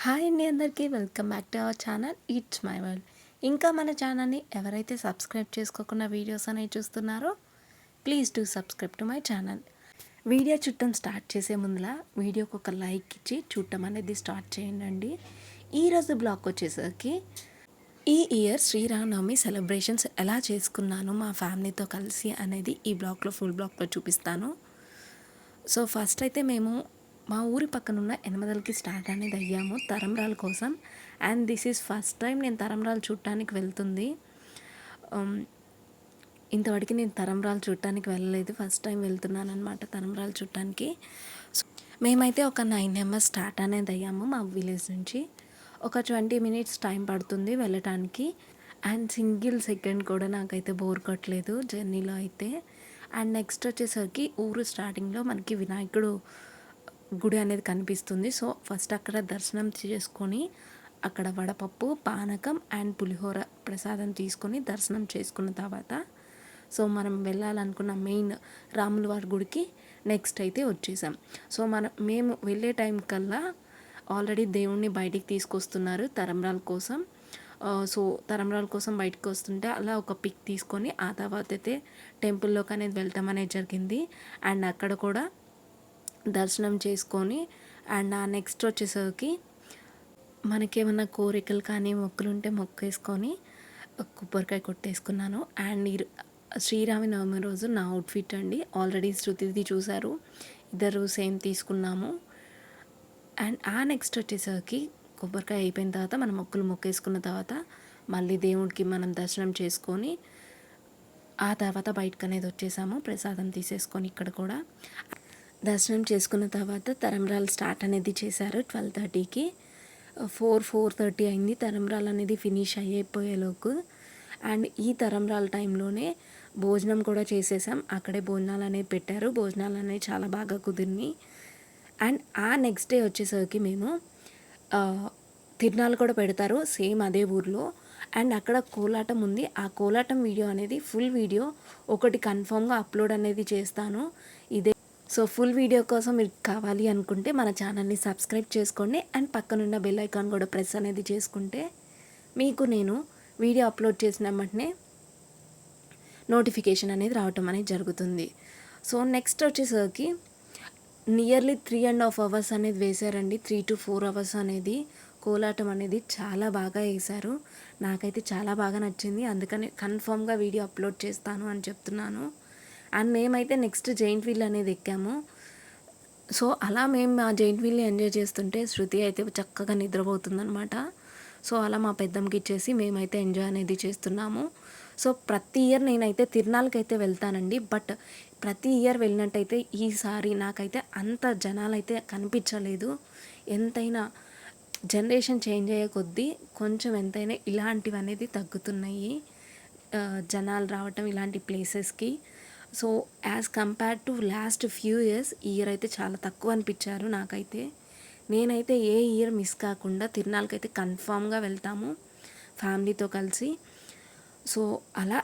Hi అండి అందరికీ welcome back to our channel it's my world. ఇంకా మన ఛానల్ని ఎవరైతే సబ్స్క్రైబ్ చేసుకోకుండా వీడియోస్ అనేవి చూస్తున్నారో please do subscribe to my channel. Video చూడటం స్టార్ట్ చేసే ముందులా వీడియోకి ఒక లైక్ ఇచ్చి చూడటం అనేది స్టార్ట్ చేయండి. ఈరోజు బ్లాగ్ వచ్చేసరికి ఈ ఇయర్ శ్రీరామనవమి సెలబ్రేషన్స్ ఎలా చేసుకున్నాను మా ఫ్యామిలీతో కలిసి అనేది ఈ బ్లాగ్లో ఫుల్ బ్లాగ్లో చూపిస్తాను. సో ఫస్ట్ అయితే మేము మా ఊరి పక్కనున్న ఎనమదలకి స్టార్ట్ అనేది అయ్యాము తరంబ్రాల కోసం. And this is first time నేను తరంబ్రాలు చూడటానికి వెళ్తుంది. ఇంతవరకు నేను తరంబ్రాలు చూడటానికి వెళ్ళలేదు, ఫస్ట్ టైం వెళ్తున్నాను అనమాట తరంబ్రాలు చూడటానికి. మేమైతే ఒక 9 మెంబర్స్ స్టార్ట్ అనేది అయ్యాము మా విలేజ్ నుంచి. ఒక 20 మినిట్స్ టైం పడుతుంది వెళ్ళటానికి. అండ్ సింగిల్ సెకండ్ కూడా నాకైతే బోర్ కొట్టలేదు జర్నీలో అయితే. అండ్ నెక్స్ట్ వచ్చేసరికి ఊరు స్టార్టింగ్లో మనకి వినాయకుడు గుడి అనేది కనిపిస్తుంది. సో ఫస్ట్ అక్కడ దర్శనం చేసుకొని అక్కడ వడపప్పు, పానకం అండ్ పులిహోర ప్రసాదం తీసుకొని దర్శనం చేసుకున్న తర్వాత సో మనం వెళ్ళాలనుకున్న మెయిన్ రాముల వారి గుడికి నెక్స్ట్ అయితే వచ్చేసాం. సో మేము వెళ్ళే టైం కల్లా ఆల్రెడీ దేవుణ్ణి బయటికి తీసుకొస్తున్నారు తరంబ్రాల కోసం. సో తరంబ్రాల కోసం బయటకు వస్తుంటే అలా ఒక పిక్ తీసుకొని ఆ తర్వాత అయితే టెంపుల్లోకి అనేది వెళ్ళటం అనేది జరిగింది. అండ్ అక్కడ కూడా దర్శనం చేసుకొని అండ్ ఆ నెక్స్ట్ వచ్చేసరికి మనకేమన్నా కోరికలు కానీ మొక్కులు ఉంటే మొక్కేసుకొని కొబ్బరికాయ కొట్టేసుకున్నాను. అండ్ శ్రీరామనవమి రోజు నా అవుట్ఫిట్ అండి ఆల్రెడీ శృతిది చూశారు, ఇద్దరు సేమ్ తీసుకున్నాము. అండ్ ఆ నెక్స్ట్ వచ్చేసరికి కొబ్బరికాయ అయిపోయిన తర్వాత మనం మొక్కులు మొక్కేసుకున్న తర్వాత మళ్ళీ దేవుడికి మనం దర్శనం చేసుకొని ఆ తర్వాత బయటకు అనేది వచ్చేసాము ప్రసాదం తీసేసుకొని. ఇక్కడ కూడా దర్శనం చేసుకున్న తర్వాత తరంబ్రాలు స్టార్ట్ అనేది చేశారు 12:30కి. 4:30 అయింది తరంబ్రాలు అనేది ఫినిష్ అయిపోయేలోకు. అండ్ ఈ తరంబ్రాల టైంలోనే భోజనం కూడా చేసేసాం, అక్కడే భోజనాలు అనేవి పెట్టారు, భోజనాలు అనేవి చాలా బాగా కుదిరినాయి. అండ్ ఆ నెక్స్ట్ డే వచ్చేసరికి మేము తిరునాళ్ళు కూడా పెడతారు సేమ్ అదే ఊర్లో. అండ్ అక్కడ కోలాటం ఉంది, ఆ కోలాటం వీడియో అనేది ఫుల్ వీడియో ఒకటి కన్ఫామ్గా అప్లోడ్ అనేది చేస్తాను. ఇదే సో ఫుల్ వీడియో కోసం మీరు కావాలి అనుకుంటే మన ఛానల్ని సబ్స్క్రైబ్ చేసుకోండి. అండ్ పక్కనున్న బెల్ ఐకాన్ కూడా ప్రెస్ అనేది చేసుకుంటే మీకు నేను వీడియో అప్లోడ్ చేసిన వెంటనే నోటిఫికేషన్ అనేది రావటం అనేది జరుగుతుంది. సో నెక్స్ట్ వచ్చేసరికి నియర్లీ 3.5 అవర్స్ అనేది వేశారండి, 3 to 4 అవర్స్ అనేది కోలాటం అనేది చాలా బాగా వేశారు. నాకైతే చాలా బాగా నచ్చింది, అందుకని కన్ఫామ్గా వీడియో అప్లోడ్ చేస్తాను అని చెప్తున్నాను. అండ్ మేమైతే నెక్స్ట్ జైంట్ వీల్ అనేది ఎక్కాము. సో అలా మేము మా జైంట్ వీల్ని ఎంజాయ్ చేస్తుంటే శృతి అయితే చక్కగా నిద్రపోతుందనమాట. సో అలా మా పెద్దమ్మకి ఇచ్చేసి మేమైతే ఎంజాయ్ అనేది చేస్తున్నాము. సో ప్రతి ఇయర్ నేనైతే తిరునాళ్ళకైతే వెళ్తానండి, బట్ ప్రతి ఇయర్ వెళ్ళినట్టయితే ఈసారి నాకైతే అంత జనాలైతే కనిపించలేదు. ఎంతైనా జనరేషన్ చేంజ్ అయ్యే కొద్దీ కొంచెం ఎంతైనా ఇలాంటివి అనేది తగ్గుతున్నాయి, జనాలు రావటం ఇలాంటి ప్లేసెస్కి. So as compare to last few years ఈ ఇయర్ అయితే చాలా తక్కువ అనిపించారు నాకైతే. నేనైతే ఏ ఇయర్ మిస్ కాకుండా తిరునాళ్ళకైతే కన్ఫామ్గా వెళ్తాము ఫ్యామిలీతో కలిసి. సో అలా